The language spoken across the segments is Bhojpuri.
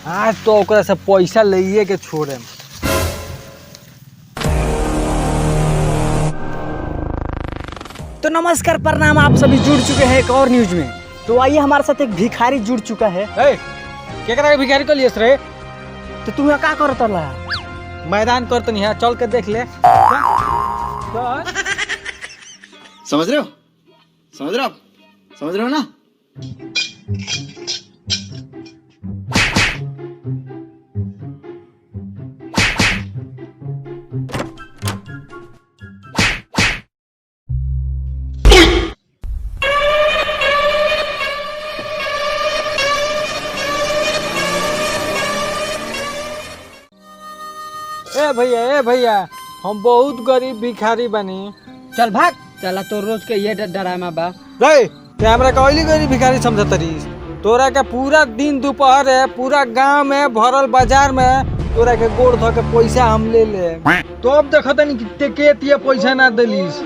आज तो ओकरा से पैसा लिए के छोड़े। तो नमस्कार प्रणाम, आप सभी जुड़ चुके हैं एक और न्यूज में। तो आइए, हमारे साथ एक भिखारी जुड़ चुका है। क्या करा भिखारी को लिए रे? तो तुम्हें क्या करता ला? मैदान कर तो नहीं है, चल के देख ले। समझ रहे हो? समझ रहे हो आप? समझ रहे हो ना? ए भैया हम बहुत गरीब भिखारी बनी। चल भाग, चला तो रोज के ये डरामा बा। रे ते हमरा कहली गरीब भिखारी समझत रही? तोरा के पूरा दिन दोपहर है, पूरा गांव में भरल बाजार में तोरा के गोड़ धो के पैसा हम ले ले। तो अब देखत नहीं कि के तिया पैसा ना दलीस।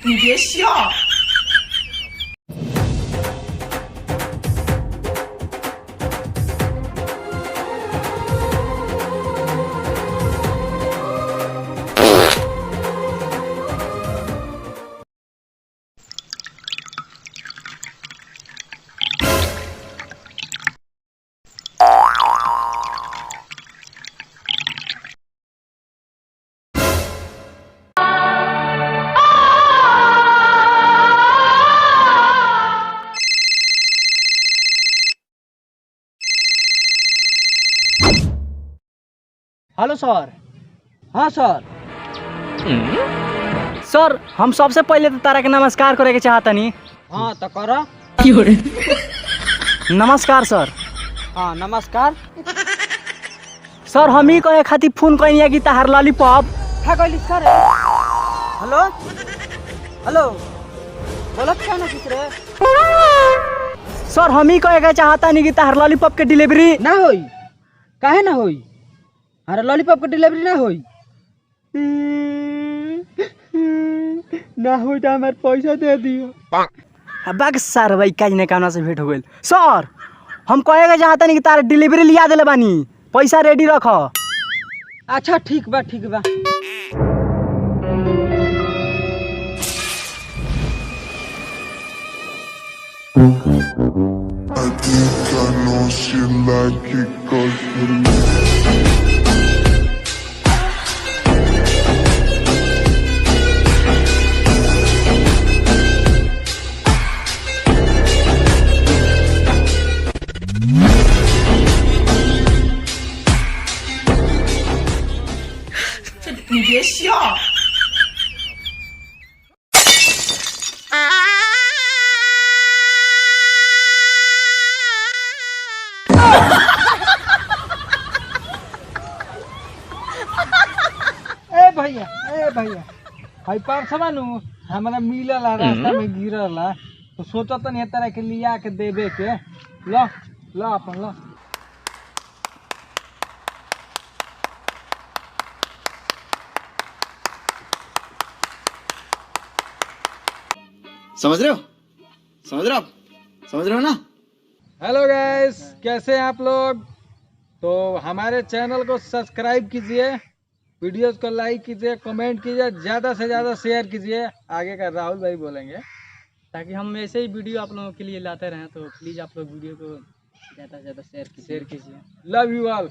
你别笑。हेलो सर। हाँ सर। सर, हम सबसे पहले तो तारा के नमस्कार करे के चाहतनी। हाँ तो करो। नमस्कार सर। हाँ नमस्कार। सर, हम ही कहे खातिर फोन कइनी कि तार लॉलीपॉप क्या कहली सर? हेलो हेलो बोलत क्या ना किस रे? सर, हम ही कहे के चाहतनी कि तार लॉलीपॉप के डिलीवरी ना होई। काहे ना होई? अरे लॉलीपॉप के डिलीवरी ना होई। ना होई तो हमारे पैसा दे दियो। बाग सर, भाई काज ने कामना से भेंट हो गइल। सर, हम कहे के चाहतनी कि तार डिलीवरी लिया देले बानी, पैसा रेडी रख। अच्छा ठीक बा ठीक बा। I think I know she like it 'cause you你别笑。ए भैया भाई परसवा नु हमारा मिलल रास्ता में गिरल, तो सोचत नहीं तरह के लिया के देवे के। लो लो अपन लो। समझ रहे हो? समझ रहे हो आप? समझ रहे हो ना? हेलो गाइस, कैसे हैं आप लोग? तो हमारे चैनल को सब्सक्राइब कीजिए, वीडियोस को लाइक कीजिए, कमेंट कीजिए, ज़्यादा से ज़्यादा शेयर कीजिए। आगे का राहुल भाई बोलेंगे, ताकि हम ऐसे ही वीडियो आप लोगों के लिए लाते रहें। तो प्लीज़ आप लोग वीडियो को ज़्यादा से ज़्यादा शेयर कीजिए। Love you all.